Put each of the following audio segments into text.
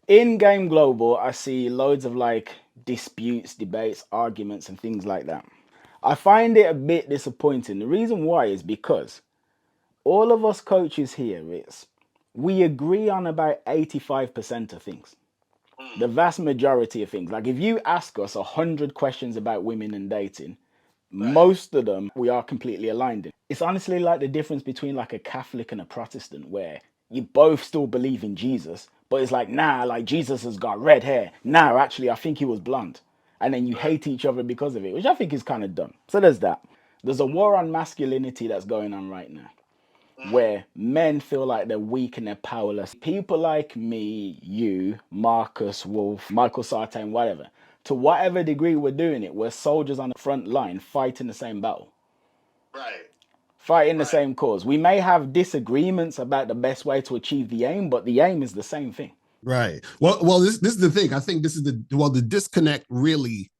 In Game Global, I see loads of like disputes, debates, arguments, and things like that. I find it a bit disappointing. The reason why is because all of us coaches here, we agree on about 85% of things. The Mm, vast majority of things. Like if you ask us 100 questions about women and dating, right. most of them we are completely aligned in. It's honestly like the difference between like a Catholic and a Protestant, where you both still believe in Jesus, but it's like, nah, like Jesus has got red hair. Nah, actually, I think he was blonde. And then you Right. hate each other because of it, which I think is kind of dumb. So there's that. There's a war Mm, on masculinity that's going on right now, mm, where men feel like they're weak and they're powerless. People like me, you, Marcus Wolf, Michael Sartain, whatever, to whatever degree we're doing it, we're soldiers on the front line fighting the same battle, right. fighting the Right. same cause. We may have disagreements about the best way to achieve the aim, but the aim is the same thing. Right. Well, this is the thing. I think this is the disconnect really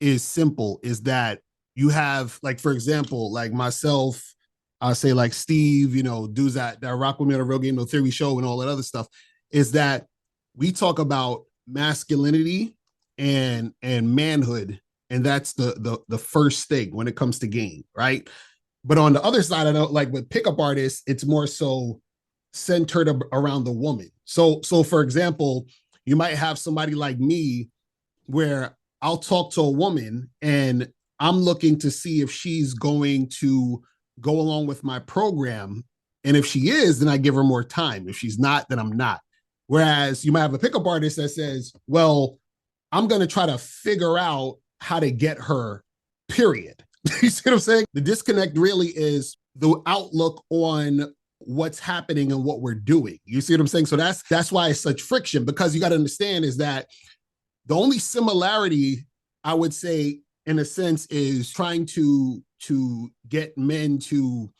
is simple. Is that you have, like, for example, like myself, I say like Steve, dudes that rock with me on the Real Game No Theory show and all that other stuff. Is that we talk about masculinity and manhood, and that's the first thing when it comes to game, right? But on the other side, I know, like with pickup artists, it's more so centered around the woman. So for example, you might have somebody like me where I'll talk to a woman and I'm looking to see if she's going to go along with my program. And if she is, then I give her more time. If she's not, then I'm not. Whereas you might have a pickup artist that says, well, I'm going to try to figure out how to get her, period. You see what I'm saying? The disconnect really is the outlook on what's happening and what we're doing. You see what I'm saying? So that's why it's such friction, because you got to understand is that the only similarity, I would say, in a sense, is trying to get men to,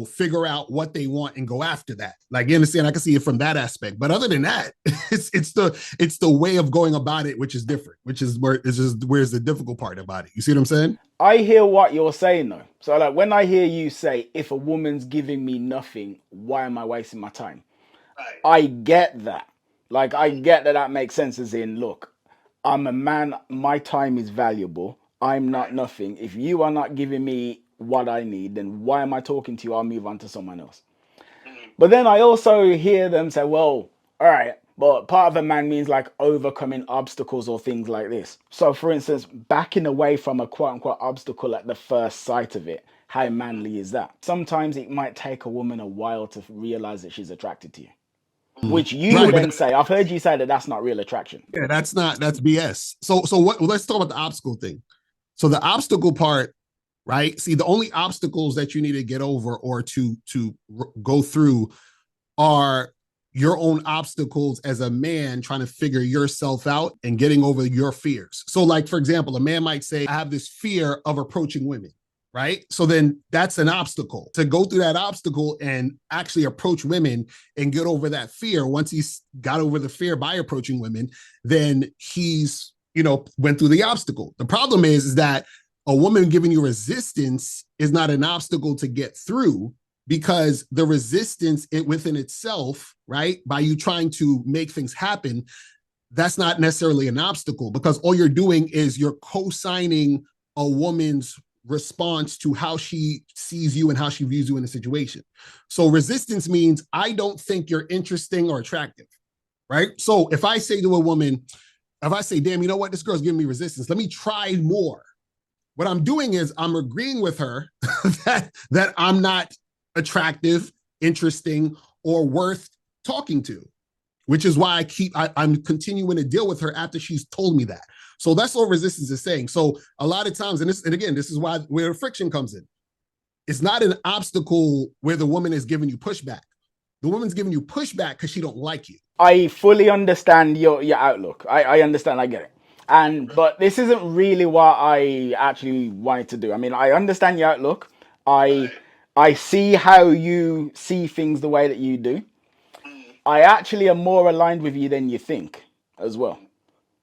figure out what they want and go after that. Like, you understand? I can see it from that aspect. But other than that, it's the way of going about it, which is different, which is where's the difficult part about it. You see what I'm saying? I hear what you're saying though. So like when I hear you say, if a woman's giving me nothing, why am I wasting my time? Right. I get that. Like I Mm, get that that makes sense as in, look, I'm a man, my time is valuable. I'm not right. nothing. If you are not giving me what I need, then why am I talking to you? I'll move on to someone else. Mm, But then I also hear them say, well, all right, but part of a man means like overcoming obstacles or things like this. So, for instance, backing away from a quote unquote obstacle at the first sight of it, how mm, manly is that? Sometimes it might take a woman a while to realize that she's attracted to you, mm. which you Right, would but then say, I've heard you say that that's not real attraction. yeah, that's BS. So what? Well, let's talk about the obstacle thing. So the obstacle part, right? See, the only obstacles that you need to get over or to go through are your own obstacles as a man trying to figure yourself out and getting over your fears. So, like, for example, a man might say, I have this fear of approaching women, right? So then that's an obstacle. To go through that obstacle and actually approach women and get over that fear, once he's got over the fear by approaching women, then he's, went through the obstacle. The problem is that a woman giving you resistance is not an obstacle to get through, because the resistance within itself, right, by you trying to make things happen, that's not necessarily an obstacle, because all you're doing is you're co-signing a woman's response to how she sees you and how she views you in a situation. So resistance means I don't think you're interesting or attractive, right? So if I say to a woman, if I say, damn, you know what, this girl's giving me resistance, let me try more. What I'm doing is I'm agreeing with her that I'm not attractive, interesting, or worth talking to, which is why I'm continuing to deal with her after she's told me that. So that's what resistance is saying. So a lot of times, and again, this is where friction comes in. It's not an obstacle where the woman is giving you pushback. The woman's giving you pushback because she don't like you. I fully understand your outlook. I understand, I get it. And Right. but this isn't really what I actually wanted to do. I mean, I understand your outlook. I Right. I see how you see things the way that you do. Mm, I actually am more aligned with you than you think as well. mm,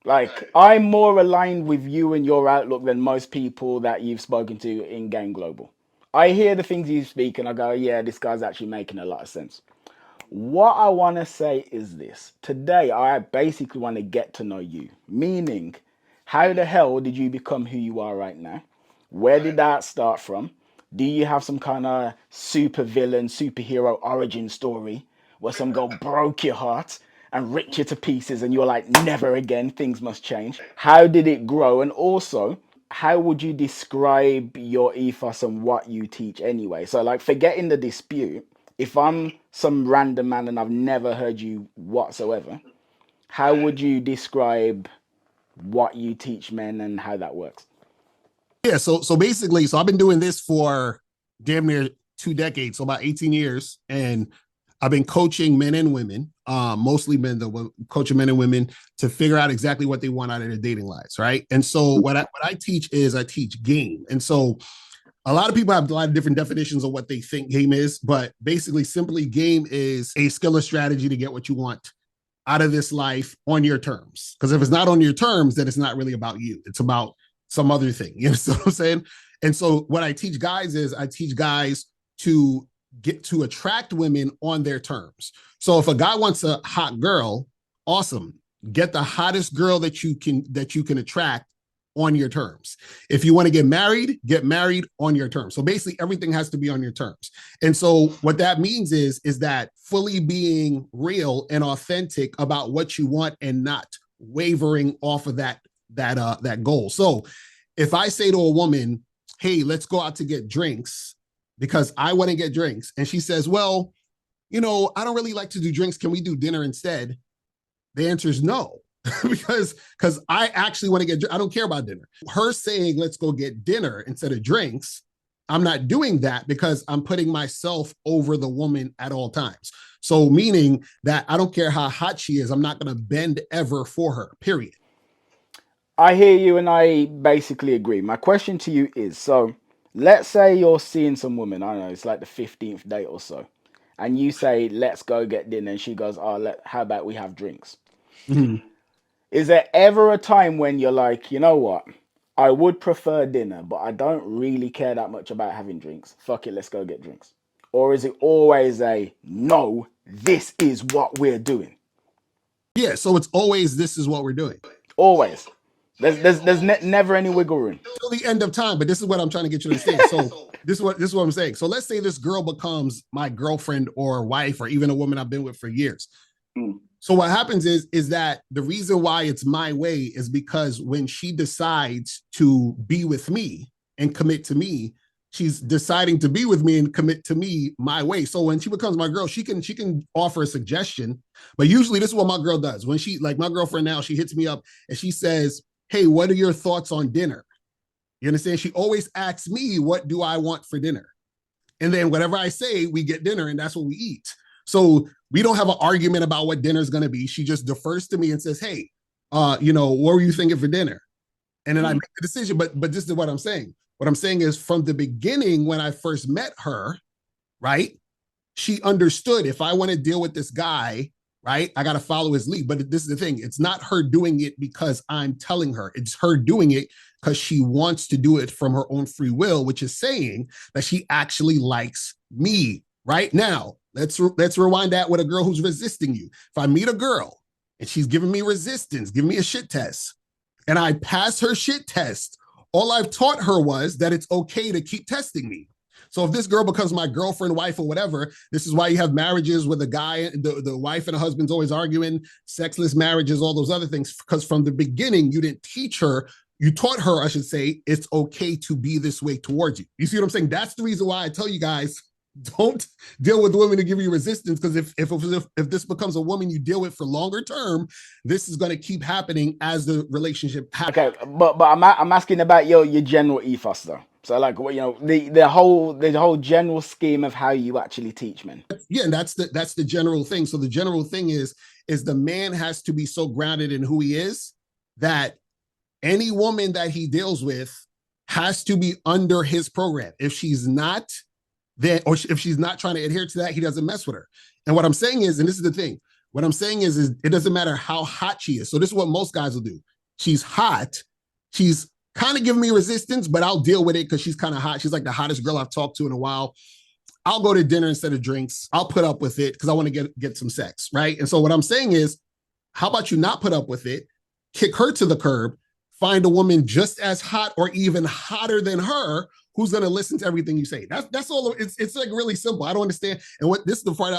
Like right. I'm more aligned with you and your outlook than most people that you've spoken to in Game Global. I hear the things you speak and I go, yeah, this guy's actually making a lot of sense. What I want to say is this. Today, I basically want to get to know you. Meaning, how the hell did you become who you are right now? Where did Right. that start from? Do you have some kind of super villain, superhero origin story where some girl broke your heart and ripped you to pieces and you're like, never again, things must change? How did it grow? And also, how would you describe your ethos and what you teach anyway? So, like, forgetting the dispute, if I'm some random man and I've never heard you whatsoever, how Right. would you describe what you teach men and how that works? Yeah, so basically, so I've been doing this for damn near 2 decades, so about 18 years, and I've been coaching men and women, mostly men, though, coaching men and women to figure out exactly what they want out of their dating lives, right? And so what I teach is I teach game, and so a lot of people have a lot of different definitions of what they think game is, but basically, simply, game is a skill or strategy to get what you want out of this life on your terms. Because if it's not on your terms, then it's not really about you. It's about some other thing. You know what I'm saying? And so what I teach guys is I teach guys to get to attract women on their terms. So if a guy wants a hot girl, awesome. Get the hottest girl that you can attract on your terms. If you want to get married on your terms. So basically everything has to be on your terms. And so what that means is that fully being real and authentic about what you want and not wavering off of that goal. So if I say to a woman, "Hey, let's go out to get drinks because I want to get drinks," and she says, "Well, I don't really like to do drinks. Can we do dinner instead?" The answer is no. because I actually want to I don't care about dinner. Her saying, "Let's go get dinner instead of drinks," I'm not doing that because I'm putting myself over the woman at all times. So meaning that I don't care how hot she is, I'm not going to bend ever for her, period. I hear you and I basically agree. My question to you is, so let's say you're seeing some woman, I don't know, it's like the 15th date or so, and you say, let's go get dinner, and she goes, oh, how about we have drinks? Mhm. Is there ever a time when you're like, you know what? I would prefer dinner, but I don't really care that much about having drinks. Fuck it, let's go get drinks. Or is it always a no, this is what we're doing? Yeah, so it's always this is what we're doing. Always. Oh yeah. Never any wiggle room. Till the end of time, but this is what I'm trying to get you to understand. So this is what I'm saying. So let's say this girl becomes my girlfriend or wife or even a woman I've been with for years. Mm. So what happens is that the reason why it's my way is because when she decides to be with me and commit to me, she's deciding to be with me and commit to me my way. So when she becomes my girl, she can offer a suggestion, but usually this is what my girl does. When she, like my girlfriend now, she hits me up and she says, "Hey, what are your thoughts on dinner?" You understand? She always asks me, "What do I want for dinner?" And then whatever I say, we get dinner and that's what we eat. So we don't have an argument about what dinner is going to be. She just defers to me and says, "Hey, what were you thinking for dinner?" And then I make the decision. But this is what I'm saying. What I'm saying is from the beginning, when I first met her, right? She understood if I want to deal with this guy, right, I got to follow his lead. But this is the thing. It's not her doing it because I'm telling her. It's her doing it because she wants to do it from her own free will, which is saying that she actually likes me. Right now, let's rewind that with a girl who's resisting you. If I meet a girl and she's giving me resistance, giving me a shit test, and I pass her shit test, all I've taught her was that it's okay to keep testing me. So if this girl becomes my girlfriend, wife, or whatever, this is why you have marriages where the guy, the wife and the husband's always arguing, sexless marriages, all those other things, because from the beginning, you didn't teach her, you taught her, I should say, it's okay to be this way towards you. You see what I'm saying? That's the reason why I tell you guys, don't deal with women to give you resistance, because if this becomes a woman you deal with for longer term, this is going to keep happening as the relationship happens. Okay, but I'm asking about your general ethos though. So like what the whole general scheme of how you actually teach men. Yeah, and that's the general thing. So the general thing is the man has to be so grounded in who he is that any woman that he deals with has to be under his program. If she's not, then, or if she's not trying to adhere to that, he doesn't mess with her. And what I'm saying is, and this is the thing, what I'm saying is it doesn't matter how hot she is. So this is what most guys will do. She's hot. She's kind of giving me resistance, but I'll deal with it because she's kind of hot. She's like the hottest girl I've talked to in a while. I'll go to dinner instead of drinks. I'll put up with it because I want to get some sex, right? And so what I'm saying is, how about you not put up with it, kick her to the curb, find a woman just as hot or even hotter than her who's going to listen to everything you say. That's all. It's like really simple. I don't understand. And what this is the part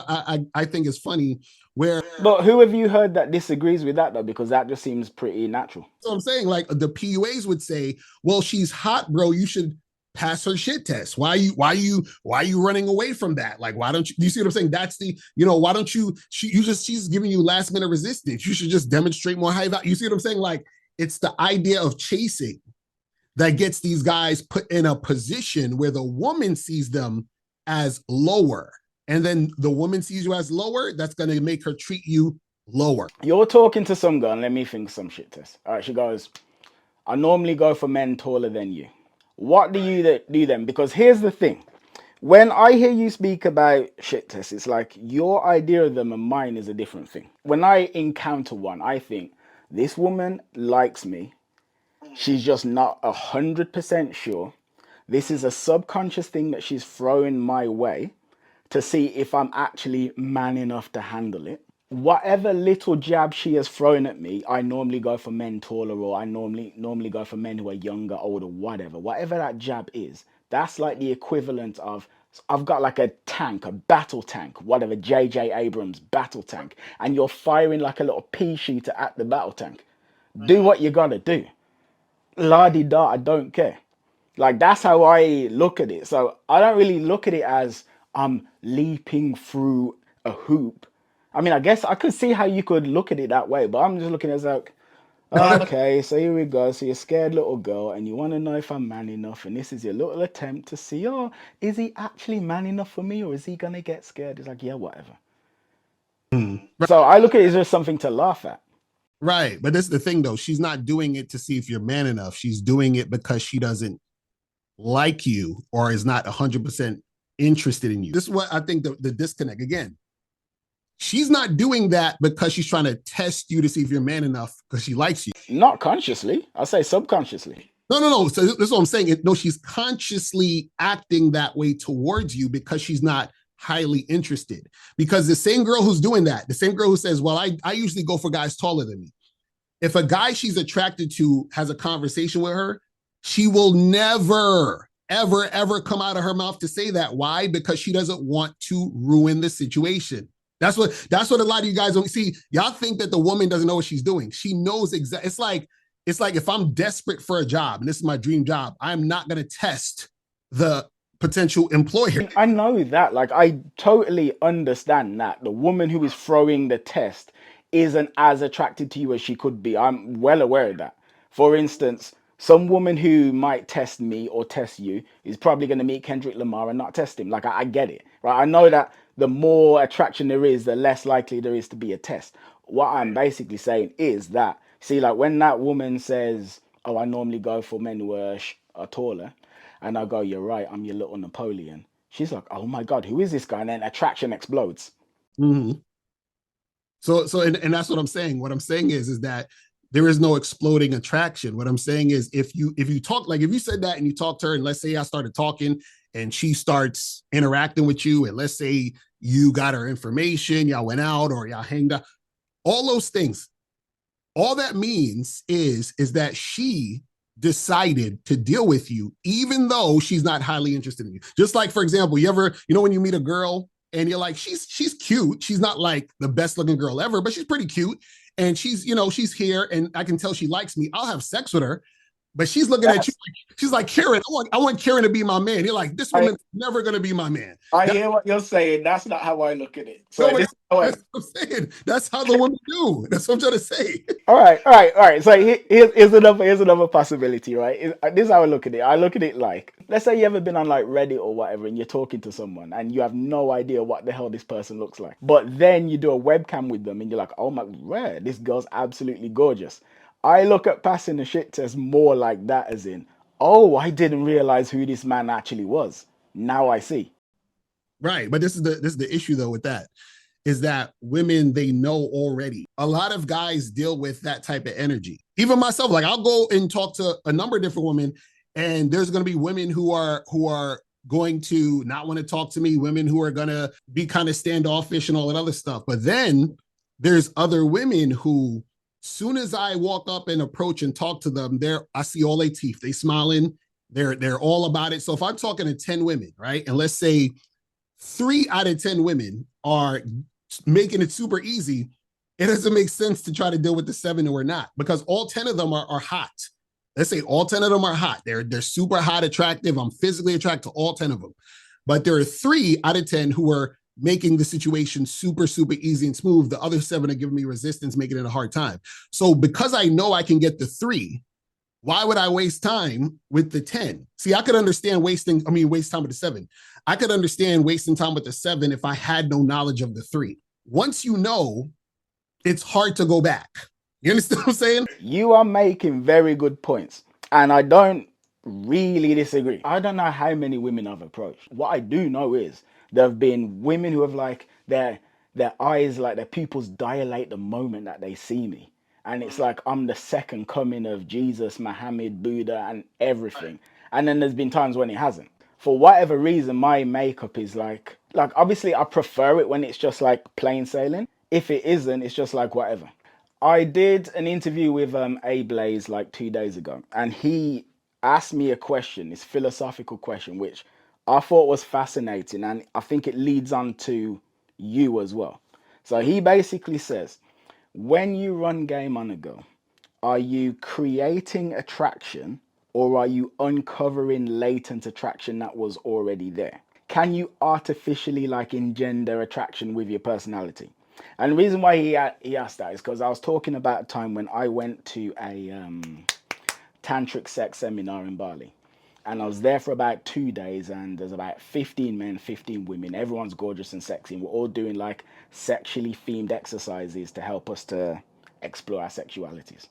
I think is funny where. But who have you heard that disagrees with that though? Because that just seems pretty natural. So I'm saying, like, the PUAs would say, well, she's hot, bro. You should pass her shit test. Why you running away from that? Like, why don't you? Do you see what I'm saying? That's the, why don't you? She's giving you last minute resistance. You should just demonstrate more high value. You see what I'm saying? Like, it's the idea of chasing that gets these guys put in a position where the woman sees them as lower. And then the woman sees you as lower, that's going to make her treat you lower. You're talking to some girl, and let me think some shit test. All right, she goes, I normally go for men taller than you. What do you do then? Because here's the thing. When I hear you speak about shit tests, it's like your idea of them and mine is a different thing. When I encounter one, I think, this woman likes me. She's just not 100% sure. This is a subconscious thing that she's throwing my way to see if I'm actually man enough to handle it. Whatever little jab she has thrown at me, I normally go for men taller, or I normally go for men who are younger, older, whatever. Whatever that jab is, that's like the equivalent of, I've got like a tank, a battle tank, whatever, J.J. Abrams battle tank, and you're firing like a little pea shooter at the battle tank. Do what you gotta do. La-di-da, I don't care. Like, that's how I look at it. So I don't really look at it as I'm leaping through a hoop. I mean, I guess I could see how you could look at it that way, but I'm just looking at it as like, okay, so here we go. So you're a scared little girl and you want to know if I'm man enough, and this is your little attempt to see, oh, is he actually man enough for me, or is he going to get scared? It's like, yeah, whatever. So I look at it as just something to laugh at. Right. But this is the thing, though. She's not doing it to see if you're man enough. She's doing it because she doesn't like you or is not 100% interested in you. This is what I think the disconnect. Again, she's not doing that because she's trying to test you to see if you're man enough because she likes you. Not consciously. I'll say subconsciously. No. So this is what I'm saying. No, she's consciously acting that way towards you because she's not highly interested. Because the same girl who's doing that, the same girl who says, well, I usually go for guys taller than me. If a guy she's attracted to has a conversation with her, she will never, ever come out of her mouth to say that. Why? Because she doesn't want to ruin the situation. That's what a lot of you guys don't see. Y'all think that the woman doesn't know what she's doing. She knows exactly. It's like if I'm desperate for a job and this is my dream job, I'm not going to test the potential employer. I know that. Like, I totally understand that. The woman who is throwing the test isn't as attracted to you as she could be. I'm well aware of that. For instance, some woman who might test me or test you is probably going to meet Kendrick Lamar and not test him. Like, I get it, right? I know that the more attraction there is, the less likely there is to be a test. What I'm basically saying is that, see, like when that woman says, oh, I normally go for men who are taller, and I go, you're right, I'm your little Napoleon. She's like, oh my God, who is this guy? And then attraction explodes. Mm-hmm. So and that's what I'm saying. What I'm saying is that there is no exploding attraction. What I'm saying is if you talk, like if you said that and you talk to her, and let's say I started talking and she starts interacting with you, and let's say you got her information, y'all went out or y'all hanged out, all those things, all that means is that she decided to deal with you, even though she's not highly interested in you. Just like, for example, when you meet a girl and you're like, she's cute. She's not like the best looking girl ever, but she's pretty cute. And she's here and I can tell she likes me. I'll have sex with her, but she's looking at you. She's like, Karen, I want Karen to be my man. You're like, this woman's never going to be my man. I hear what you're saying. That's not how I look at it. So that's what I'm saying. That's how the women do. That's what I'm trying to say. All right. So here's another possibility, right? This is how I look at it. I look at it like, let's say you ever been on like Reddit or whatever, and you're talking to someone and you have no idea what the hell this person looks like. But then you do a webcam with them and you're like, oh my, rare, this girl's absolutely gorgeous. I look at passing the shit test more like that, as in, oh, I didn't realize who this man actually was. Now I see. Right. But this is the issue though with that, is that women, they know already. A lot of guys deal with that type of energy. Even myself, like I'll go and talk to a number of different women, and there's going to be women who are going to not want to talk to me, women who are going to be kind of standoffish and all that other stuff. But then there's other women who, soon as I walk up and approach and talk to them, I see all their teeth. They smiling. They're all about it. So if I'm talking to 10 women, right, and let's say 3 out of 10 women are making it super easy, it doesn't make sense to try to deal with the 7 who are not, because all 10 of them are hot. Let's say all 10 of them are hot. They're super hot, attractive. I'm physically attracted to all 10 of them. But there are 3 out of 10 who are making the situation super, super easy and smooth. The other 7 are giving me resistance, making it a hard time. So because I know I can get the 3, why would I waste time with the 10? See, I could understand waste time with the 7. I could understand wasting time with the 7 if I had no knowledge of the 3. Once you know, it's hard to go back. You understand what I'm saying? You are making very good points, and I don't really disagree. I don't know how many women I've approached. What I do know is there have been women who have like their eyes, like their pupils dilate the moment that they see me. And it's like I'm the second coming of Jesus, Muhammad, Buddha, and everything. And then there's been times when it hasn't. For whatever reason, my makeup is like obviously I prefer it when it's just like plain sailing. If it isn't, it's just like whatever. I did an interview with A Blaze like 2 days ago, and he asked me a question, this philosophical question, which I thought was fascinating, and I think it leads on to you as well. So he basically says, when you run game on a go, are you creating attraction or are you uncovering latent attraction that was already there? Can you artificially like engender attraction with your personality? And the reason why he asked that is because I was talking about a time when I went to a tantric sex seminar in Bali. And I was there for about 2 days, and there's about 15 men, 15 women. Everyone's gorgeous and sexy. And we're all doing like sexually themed exercises to help us to explore our sexualities.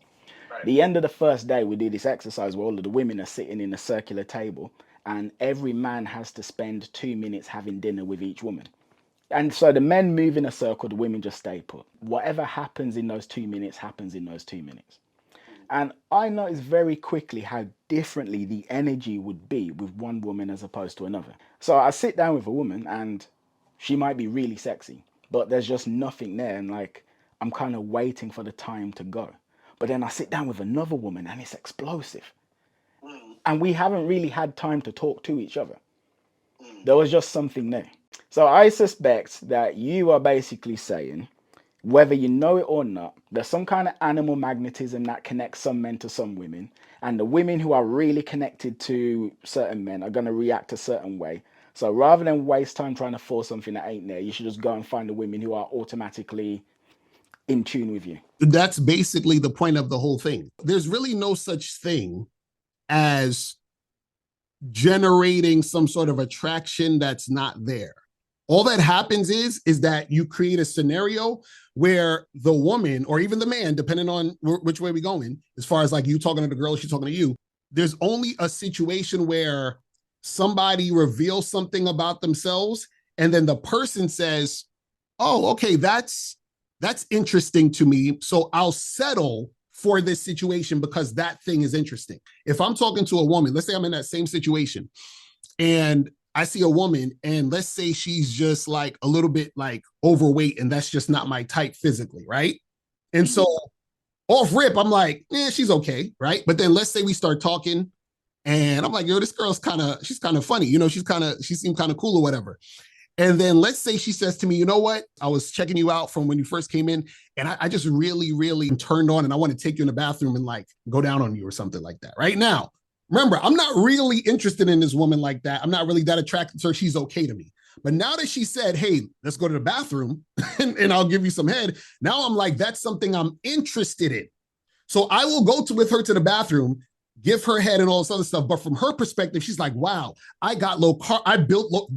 Right. The end of the first day, we do this exercise where all of the women are sitting in a circular table, and every man has to spend 2 minutes having dinner with each woman. And so the men move in a circle, the women just stay put. Whatever happens in those 2 minutes happens in those 2 minutes. And I noticed very quickly how differently the energy would be with one woman as opposed to another. So I sit down with a woman and she might be really sexy, but there's just nothing there. And like, I'm kind of waiting for the time to go. But then I sit down with another woman and it's explosive. And we haven't really had time to talk to each other. There was just something there. So I suspect that you are basically saying, whether you know it or not, there's some kind of animal magnetism that connects some men to some women. And the women who are really connected to certain men are going to react a certain way. So rather than waste time trying to force something that ain't there, you should just go and find the women who are automatically in tune with you. That's basically the point of the whole thing. There's really no such thing as generating some sort of attraction that's not there. All that happens is that you create a scenario where the woman or even the man, depending on which way we're going, as far as like you talking to the girl, she's talking to you, there's only a situation where somebody reveals something about themselves and then the person says, oh, okay, that's interesting to me. So I'll settle for this situation because that thing is interesting. If I'm talking to a woman, let's say I'm in that same situation and I see a woman and let's say she's just like a little bit like overweight and that's just not my type physically, right? And so off rip, I'm like, she's okay, right? But then let's say we start talking and I'm like, yo, this girl's she's kind of funny. You know, she seemed kind of cool or whatever. And then let's say she says to me, you know what? I was checking you out from when you first came in and I just really, really turned on and I want to take you in the bathroom and like go down on you or something like that. Right now, remember, I'm not really interested in this woman like that. I'm not really that attracted to her. She's okay to me. But now that she said, hey, let's go to the bathroom and I'll give you some head. Now I'm like, that's something I'm interested in. So I will go with her to the bathroom, give her head and all this other stuff. But from her perspective, she's like, wow, I built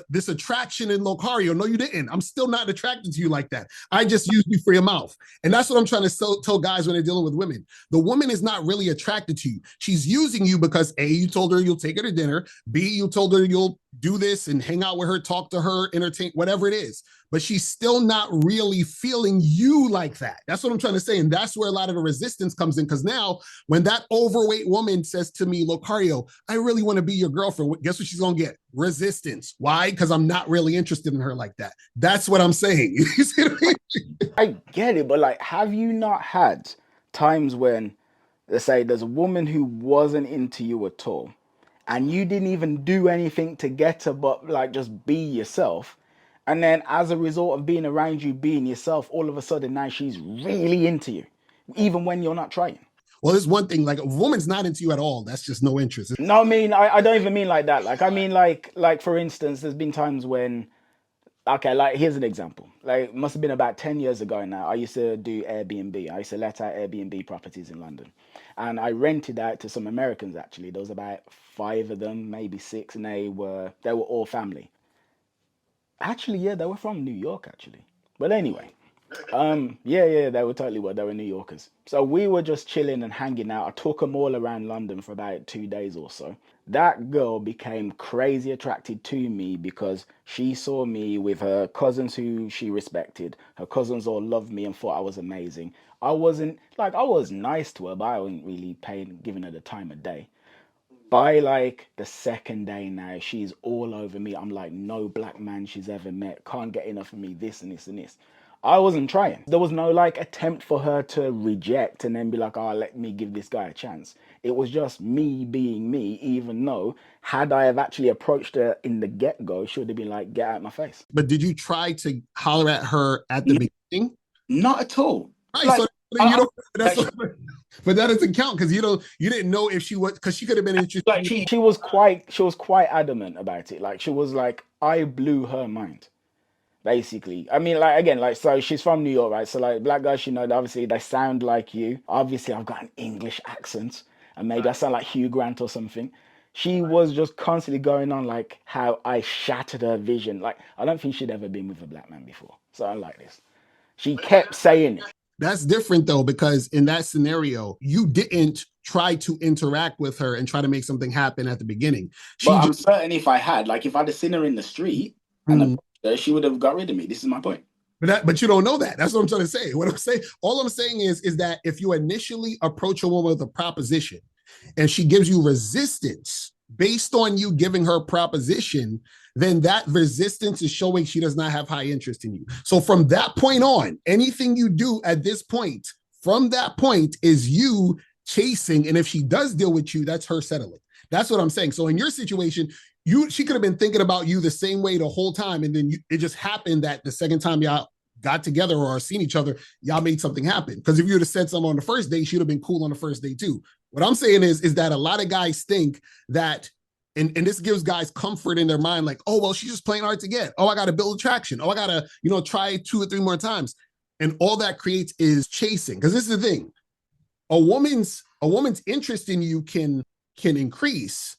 this attraction in Locario. No, you didn't. I'm still not attracted to you like that. I just used you for your mouth. And that's what I'm trying to tell guys when they're dealing with women. The woman is not really attracted to you. She's using you because A, you told her you'll take her to dinner. B, you told her you'll do this and hang out with her, talk to her, entertain, whatever it is. But she's still not really feeling you like that. That's what I'm trying to say. And that's where a lot of the resistance comes in. Because now, when that overweight woman says to me, Locario, I really want to be your girlfriend, guess what she's going to get? Resistance. Why? Because I'm not really interested in her like that. That's what I'm saying. You see what I mean? I get it, but like, have you not had times when, let's say, there's a woman who wasn't into you at all, and you didn't even do anything to get her, but like just be yourself, and then as a result of being around you, being yourself, all of a sudden now she's really into you, even when you're not trying? Well, there's one thing, like a woman's not into you at all. That's just no interest. No, I mean, I don't even mean like that. Like, I mean, like for instance, there's been times when, okay, like here's an example. Like, must have been about 10 years ago now. I used to do Airbnb. I used to let out Airbnb properties in London. And I rented out to some Americans actually. There was about five of them, maybe six, and they were all family. Actually, yeah, they were from New York actually. But anyway, yeah, they were totally what they were New Yorkers. So we were just chilling and hanging out. I took them all around London for about 2 days or so. That girl became crazy attracted to me because she saw me with her cousins who she respected. Her cousins all loved me and thought I was amazing. I wasn't like I was nice to her, but I wasn't really paying giving her the time of day. By like the second day now, she's all over me. I'm like no black man she's ever met. Can't get enough of me, this and this and this. I wasn't trying. There was no like attempt for her to reject and then be like, oh, let me give this guy a chance. It was just me being me, even though had I have actually approached her in the get-go, she would have been like, get out my face. But did you try to holler at her at the beginning? Not at all. Right. Like, So you don't. That's what, but that doesn't count because you didn't know if she was, because she could have been interested. like She was quite adamant about it. Like she was like, I blew her mind. Basically, I mean, like again, like so she's from New York, right? So like black guys, you know, obviously they sound like you. Obviously, I've got an English accent, and maybe I sound like Hugh Grant or something. She was just constantly going on like how I shattered her vision. Like I don't think she'd ever been with a black man before, something like this. She kept saying it. That's different though, because in that scenario, you didn't try to interact with her and try to make something happen at the beginning. But She I'm just. certain if I had, like, if I'd have seen her in the street and approached her, she would have got rid of me. This is my point. But you don't know that. That's what I'm trying to say. What I'm saying, all I'm saying is that if you initially approach a woman with a proposition and she gives you resistance based on you giving her proposition, then that resistance is showing she does not have high interest in you. So from that point on, anything you do at this point, from that point, is you chasing. And if she does deal with you, that's her settling. That's what I'm saying. So in your situation, she could have been thinking about you the same way the whole time, and then it just happened that the second time y'all got together or seen each other, y'all made something happen. Because if you would have said something on the first date, she'd have been cool on the first date too. What I'm saying is that a lot of guys think that, and this gives guys comfort in their mind, like, oh well, she's just playing hard to get. Oh, I got to build attraction. Oh, I got to try 2 or 3 more times, and all that creates is chasing. Because this is the thing, a woman's interest in you can increase,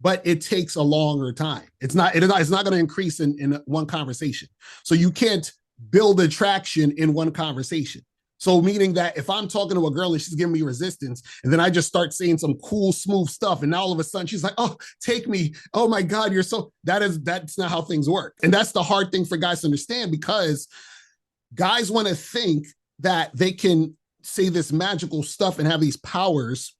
but it takes a longer time. It's not going to increase in one conversation. So you can't build attraction in one conversation. So meaning that if I'm talking to a girl and she's giving me resistance, and then I just start saying some cool, smooth stuff, and now all of a sudden she's like, oh, take me. Oh my God, you're so, that's not how things work. And that's the hard thing for guys to understand, because guys want to think that they can say this magical stuff and have these powers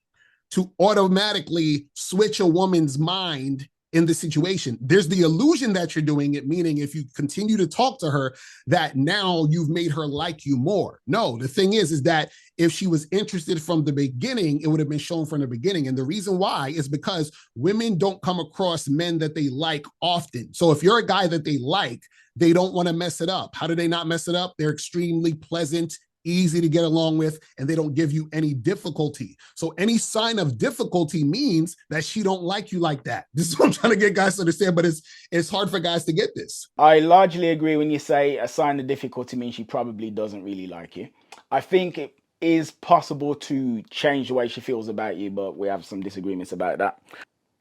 to automatically switch a woman's mind in the situation. There's the illusion that you're doing it, meaning if you continue to talk to her, that now you've made her like you more. No, the thing is that if she was interested from the beginning, it would have been shown from the beginning. And the reason why is because women don't come across men that they like often. So if you're a guy that they like, they don't want to mess it up. How do they not mess it up? They're extremely pleasant, easy to get along with, and they don't give you any difficulty. So any sign of difficulty means that she don't like you like that. This is what I'm trying to get guys to understand, but it's hard for guys to get this. I largely agree when you say a sign of difficulty means she probably doesn't really like you. I think it is possible to change the way she feels about you, but we have some disagreements about that.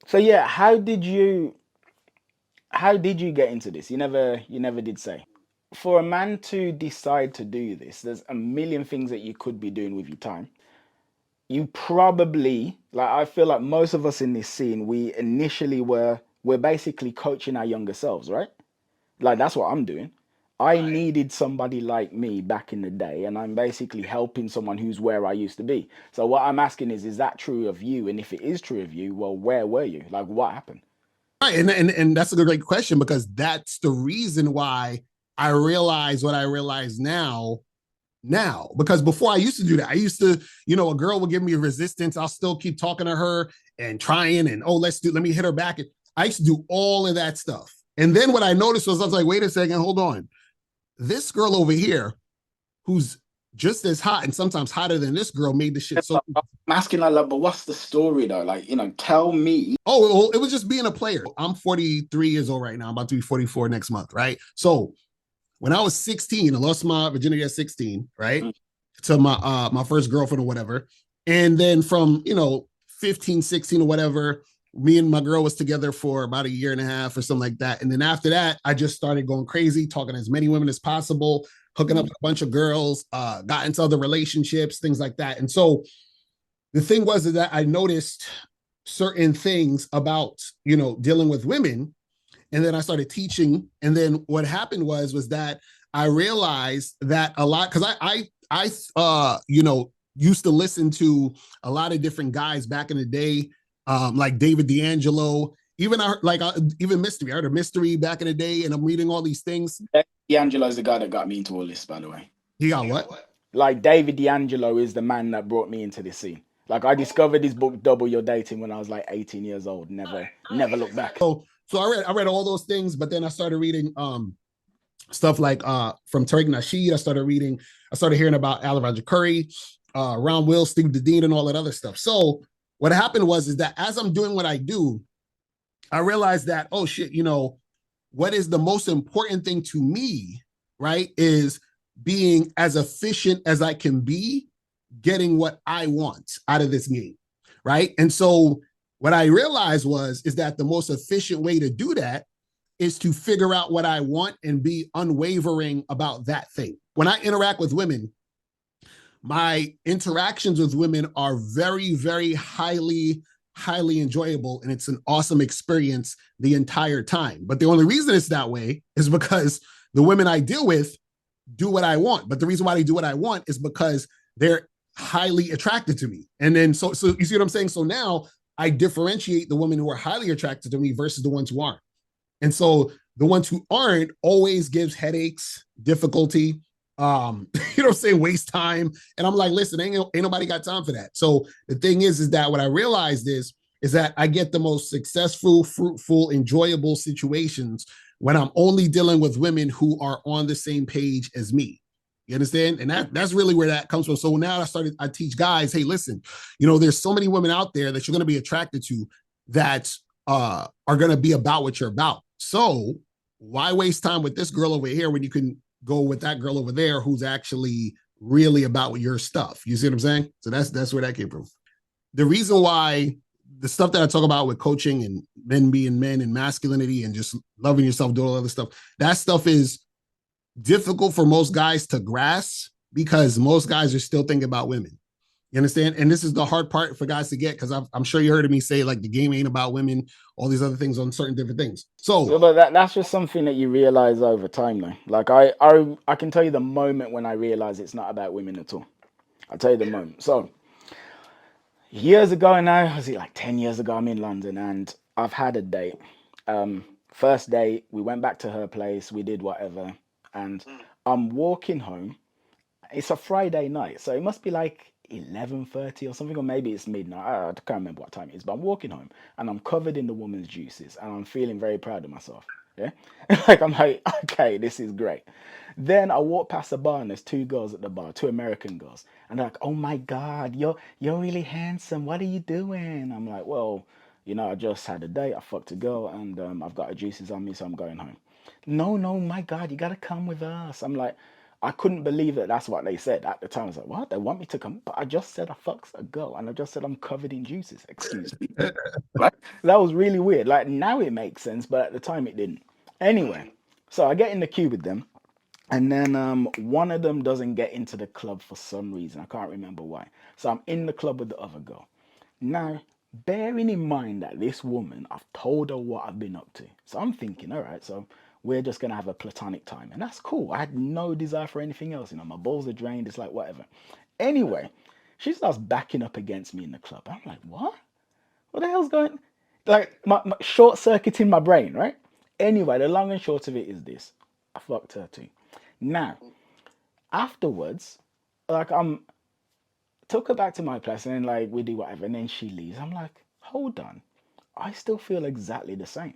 So yeah, how did you get into this? You never did say. For a man to decide to do this, there's a million things that you could be doing with your time. You probably, like, I feel like most of us in this scene, we initially were we're basically coaching our younger selves, right? Like that's what I'm doing. I needed somebody like me back in the day, and I'm basically helping someone who's where I used to be. So what I'm asking is that true of you? And if it is true of you, well, where were you? Like what happened? Right. And that's a great question, because that's the reason why I realize what I realize now. Because before I used to do that, I used to, a girl would give me resistance. I'll still keep talking to her and trying, and let me hit her back. I used to do all of that stuff. And then what I noticed was, I was like, wait a second, hold on. This girl over here, who's just as hot and sometimes hotter than this girl, made the shit so. I'm asking like, but what's the story though? Like, tell me. Oh, well, it was just being a player. I'm 43 years old right now. I'm about to be 44 next month, right? So when I was 16, I lost my virginity at 16, right? Mm. To my first girlfriend or whatever. And then from, 15, 16 or whatever, me and my girl was together for about a year and a half or something like that. And then after that, I just started going crazy, talking to as many women as possible, hooking up with a bunch of girls, got into other relationships, things like that. And so the thing was that I noticed certain things about, dealing with women. And then I started teaching. And then what happened was that I realized that a lot, because I used to listen to a lot of different guys back in the day, like David D'Angelo, even Mystery. I heard of Mystery back in the day, and I'm reading all these things. D'Angelo's the guy that got me into all this, by the way. He got what? Like David D'Angelo is the man that brought me into this scene. Like I discovered his book Double Your Dating when I was like 18 years old. Never looked back. So I read all those things, but then I started reading stuff like from Tariq Nasheed. I started hearing about Alan Roger Curry, Ron Will, Steve Dedeen, and all that other stuff. So what happened is that as I'm doing what I do, I realized that, oh shit, what is the most important thing to me, right, is being as efficient as I can be, getting what I want out of this game, right? And so what I realized is that the most efficient way to do that is to figure out what I want and be unwavering about that thing. When I interact with women, my interactions with women are very, very highly enjoyable, and it's an awesome experience the entire time. But the only reason it's that way is because the women I deal with do what I want. But the reason why they do what I want is because they're highly attracted to me. And then so you see what I'm saying? So now I differentiate the women who are highly attracted to me versus the ones who aren't. And so the ones who aren't always gives headaches, difficulty, waste time. And I'm like, listen, ain't nobody got time for that. So the thing is that what I realized is that I get the most successful, fruitful, enjoyable situations when I'm only dealing with women who are on the same page as me. You understand? And that's really where that comes from. So now I teach guys, hey, listen, there's so many women out there that you're going to be attracted to that are going to be about what you're about. So why waste time with this girl over here when you can go with that girl over there who's actually really about your stuff? You see what I'm saying? So that's where that came from. The reason why the stuff that I talk about with coaching and men being men and masculinity and just loving yourself, doing all other stuff, that stuff is difficult for most guys to grasp because most guys are still thinking about women. You understand? And this is the hard part for guys to get, because I'm sure you heard of me say, like, the game ain't about women, all these other things on certain different things. So but that's just something that you realize over time, though. Like I can tell you the moment when I realized it's not about women at all. I'll tell you the moment. So years ago now, was it like 10 years ago, I'm in London and I've had a date. First date, we went back to her place, we did whatever, and I'm walking home. It's a Friday night, so it must be like 11:30 or something, or maybe it's midnight. I can't remember what time it is, but I'm walking home and I'm covered in the woman's juices and I'm feeling very proud of myself. Yeah, I'm like, okay, this is great. Then I walk past the bar and there's two girls at the bar, two American girls, and they're like, "Oh my God, you're really handsome. What are you doing?" I'm like, "Well, I just had a date. I fucked a girl, and I've got her juices on me, so I'm going home." No, no, my God, you gotta come with us. I'm like, I couldn't believe that that's what they said at the time. I was like, what? They want me to come? But I just said I fucked a girl, and I just said I'm covered in juices. Excuse me. Like, that was really weird. Like, now it makes sense, but at the time it didn't. Anyway, so I get in the queue with them. And then one of them doesn't get into the club for some reason. I can't remember why. So I'm in the club with the other girl. Now, Bearing in mind that this woman, I've told her what I've been up to. So I'm thinking, all right, so we're just going to have a platonic time. And that's cool. I had no desire for anything else. You know, my balls are drained. It's like, whatever. Anyway, she starts backing up against me in the club. I'm like, what? What the hell's going? Like, my short circuiting my brain, right? Anyway, the long and short of it is this: I fucked her too. Now, afterwards, like, took her back to my place, and then like we do whatever, and then she leaves. I'm like, hold on, I still feel exactly the same.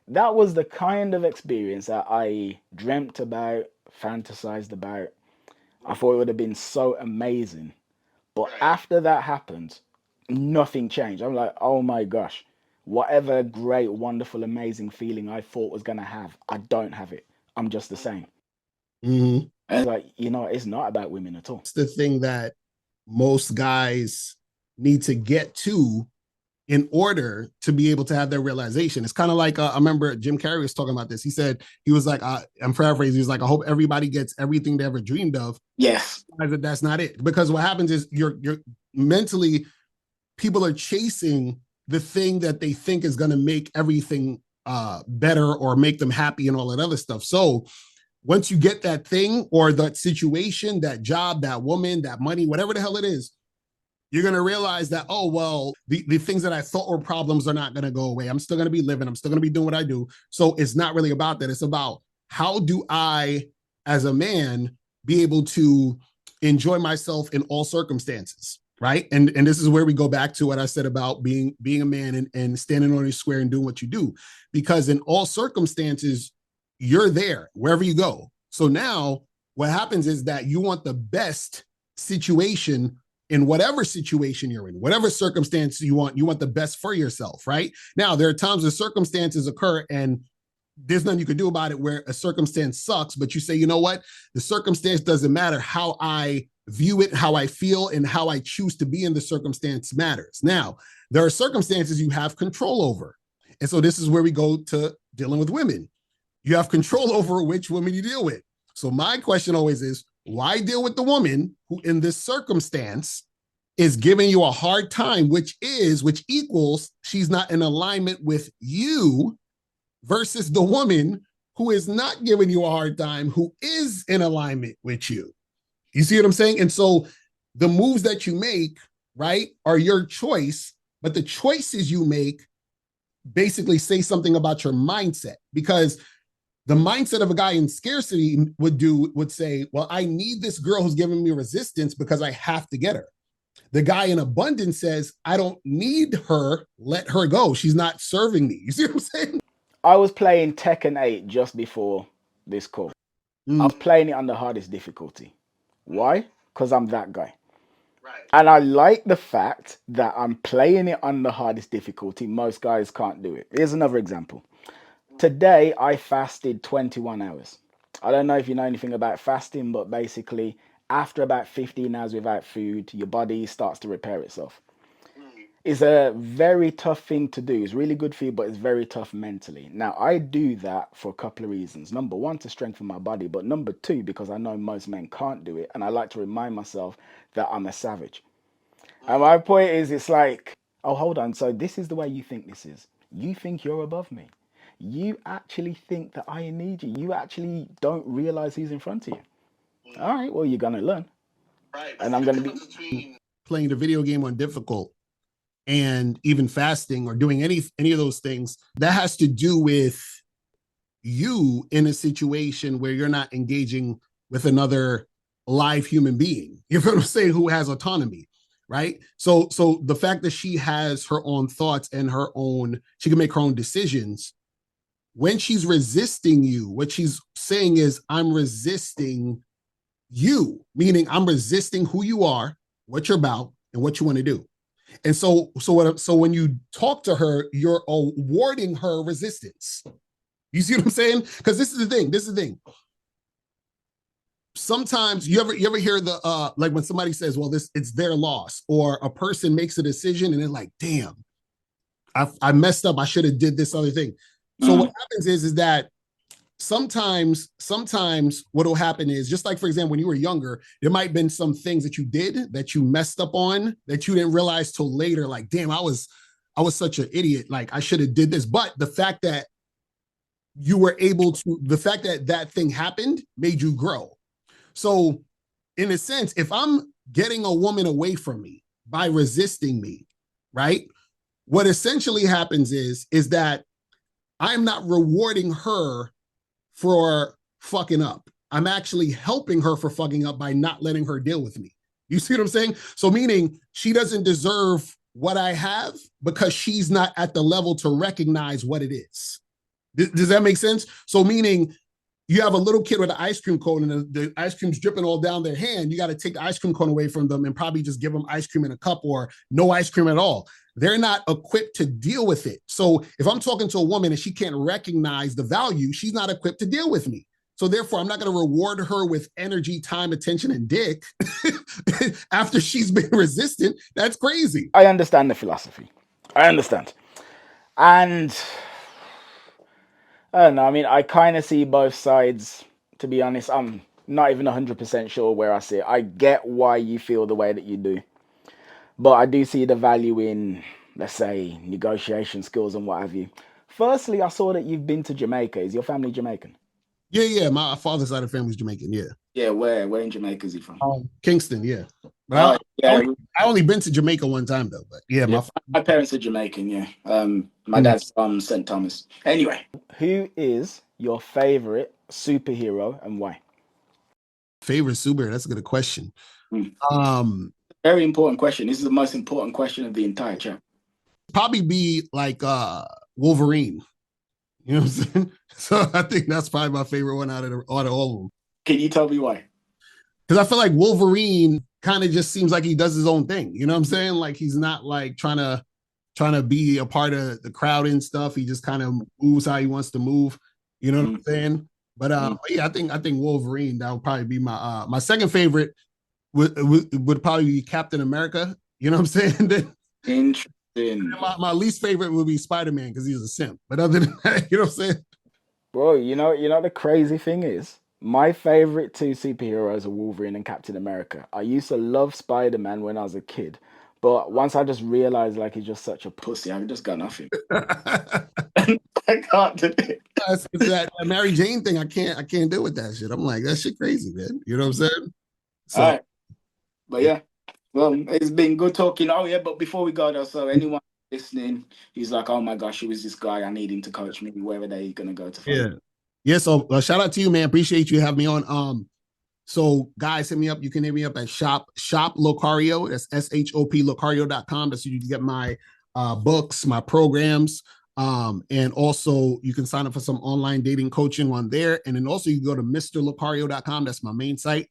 That was the kind of experience that I dreamt about, fantasized about. I thought it would have been so amazing. But after that happened, nothing changed. I'm like, oh my gosh, whatever great, wonderful, amazing feeling I thought was going to have, I don't have it. I'm just the same. Mm-hmm. It's like, you know, it's not about women at all. It's the thing that most guys need to get to in order to be able to have their realization. It's kind of like, I remember Jim Carrey was talking about this. He said, he was like, I'm paraphrasing. He was like, I hope everybody gets everything they ever dreamed of. Yes. But that's not it. Because what happens is you're mentally, people are chasing the thing that they think is going to make everything better or make them happy and all that other stuff. So once you get that thing or that situation, that job, that woman, that money, whatever the hell it is, you're going to realize that, oh, well, the things that I thought were problems are not going to go away. I'm still going to be living. I'm still going to be doing what I do. So it's not really about that. It's about how do I, as a man, be able to enjoy myself in all circumstances, right? And this is where we go back to what I said about being a man and standing on your square and doing what you do. Because in all circumstances, you're there wherever you go. So now what happens is that you want the best situation in whatever situation you're in, whatever circumstance you want the best for yourself, right? Now, there are times when circumstances occur and there's nothing you can do about it where a circumstance sucks, but you say, you know what? The circumstance doesn't matter. How I view it, how I feel, and how I choose to be in the circumstance matters. Now, there are circumstances you have control over. And so this is where we go to dealing with women. You have control over which women you deal with. So my question always is, why deal with the woman who in this circumstance is giving you a hard time, which equals she's not in alignment with you, versus the woman who is not giving you a hard time, who is in alignment with you. You see what I'm saying? And so the moves that you make, right, are your choice, but the choices you make basically say something about your mindset, because the mindset of a guy in scarcity would say, well, I need this girl who's giving me resistance because I have to get her. The guy in abundance says, I don't need her. Let her go. She's not serving me. You see what I'm saying? I was playing Tekken 8 just before this call. I was playing it on the hardest difficulty. Why? Because I'm that guy. Right. And I like the fact that I'm playing it on the hardest difficulty. Most guys can't do it. Here's another example. Today, I fasted 21 hours. I don't know if you know anything about fasting, but basically, after about 15 hours without food, your body starts to repair itself. It's a very tough thing to do. It's really good for you, but it's very tough mentally. Now, I do that for a couple of reasons. Number one, to strengthen my body, but number two, because I know most men can't do it, and I like to remind myself that I'm a savage. And my point is, it's like, oh, hold on. So this is the way you think this is. You think you're above me. You actually think that I need you. You actually don't realize who's in front of you. All right, well, you're going to learn. Right. And I'm going to be playing the video game on difficult and even fasting or doing any of those things. That has to do with you in a situation where you're not engaging with another live human being. You know what I'm saying? Who has autonomy. Right. So the fact that she has her own thoughts and she can make her own decisions. When she's resisting you, what she's saying is, I'm resisting you, meaning I'm resisting who you are, what you're about, and what you want to do. And so when you talk to her, you're awarding her resistance. You see what I'm saying? Because this is the thing. Sometimes you ever hear the like when somebody says, well, it's their loss, or a person makes a decision and they're like, damn, I messed up. I should have did this other thing. So what happens is that sometimes what will happen is, just like, for example, when you were younger, there might have been some things that you did that you messed up on that you didn't realize till later, like, damn, I was such an idiot, like I should have did this. But the fact that you were able to, the fact that that thing happened made you grow. So in a sense, if I'm getting a woman away from me by resisting me, right, what essentially happens is that I'm not rewarding her for fucking up. I'm actually helping her for fucking up by not letting her deal with me. You see what I'm saying? So meaning she doesn't deserve what I have because she's not at the level to recognize what it is. Does that make sense? So meaning you have a little kid with an ice cream cone and the ice cream's dripping all down their hand. You got to take the ice cream cone away from them and probably just give them ice cream in a cup or no ice cream at all. They're not equipped to deal with it. So if I'm talking to a woman and she can't recognize the value, she's not equipped to deal with me. So therefore, I'm not going to reward her with energy, time, attention, and dick after she's been resistant. That's crazy. I understand the philosophy. I understand. And I don't know. I mean, I kind of see both sides, to be honest. I'm not even 100% sure where I see it. I get why you feel the way that you do. But I do see the value in, let's say, negotiation skills and what have you. Firstly, I saw that you've been to Jamaica. Is your family Jamaican? Yeah. My father's side of the family's Jamaican. Yeah. Yeah, where in Jamaica is he from? Kingston. Yeah. Oh, yeah. I only been to Jamaica one time though, but yeah, my parents are Jamaican. Yeah. My Mm. dad's from St. Thomas. Anyway, Who is your favorite superhero and why? favorite super? That's a good question. Very important question. This is the most important question of the entire chat. Probably be like Wolverine. You know what I'm saying? So I think that's probably my favorite one out of all of them. Can you tell me why? Because I feel like Wolverine kind of just seems like he does his own thing. You know what I'm saying? Like he's not like trying to be a part of the crowd and stuff. He just kind of moves how he wants to move. You know what I'm saying? But yeah, I think Wolverine, that would probably be my second favorite would probably be Captain America. You know what I'm saying? Interesting. My least favorite would be Spider-Man because he's a simp. But other than that, you know what I'm saying? Bro, you know the crazy thing is, my favorite two superheroes are Wolverine and Captain America. I used to love Spider-Man when I was a kid, but once I just realized like he's just such a pussy, I've just got nothing. I can't do it. It's that Mary Jane thing. I can't deal with that shit. I'm like, that shit crazy, man. You know what I'm saying? So, all right. But yeah, well, it's been good talking. Oh yeah, but before we go though, so anyone listening, he's like, oh my gosh, who is this guy? I need him to coach me. Where are they gonna go to find? Yeah. So shout out to you, man. Appreciate you having me on. So guys, hit me up. You can hit me up at shop Locario. That's SHOP Locario.com. That's where you can get my books, my programs. And also you can sign up for some online dating coaching on there. And then also you can go to MrLocario.com. That's my main site.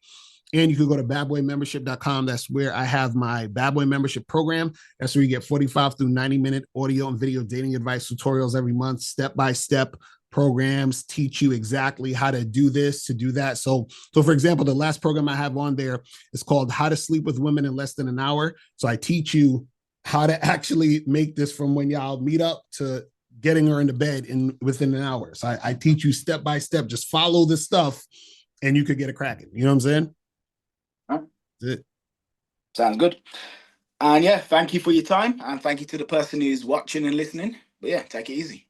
And you can go to badboymembership.com. That's where I have my Bad Boy membership program. That's where you get 45 through 90-minute audio and video dating advice tutorials every month, step-by-step programs, teach you exactly how to do this, to do that. So for example, the last program I have on there is called How to Sleep with Women in Less Than an Hour. So I teach you how to actually make this from when y'all meet up to getting her into bed within an hour. So I teach you step-by-step, just follow this stuff and you could get it cracking. You know what I'm saying? That's it. Sounds good. And yeah, thank you for your time. And thank you to the person who's watching and listening. But yeah, take it easy.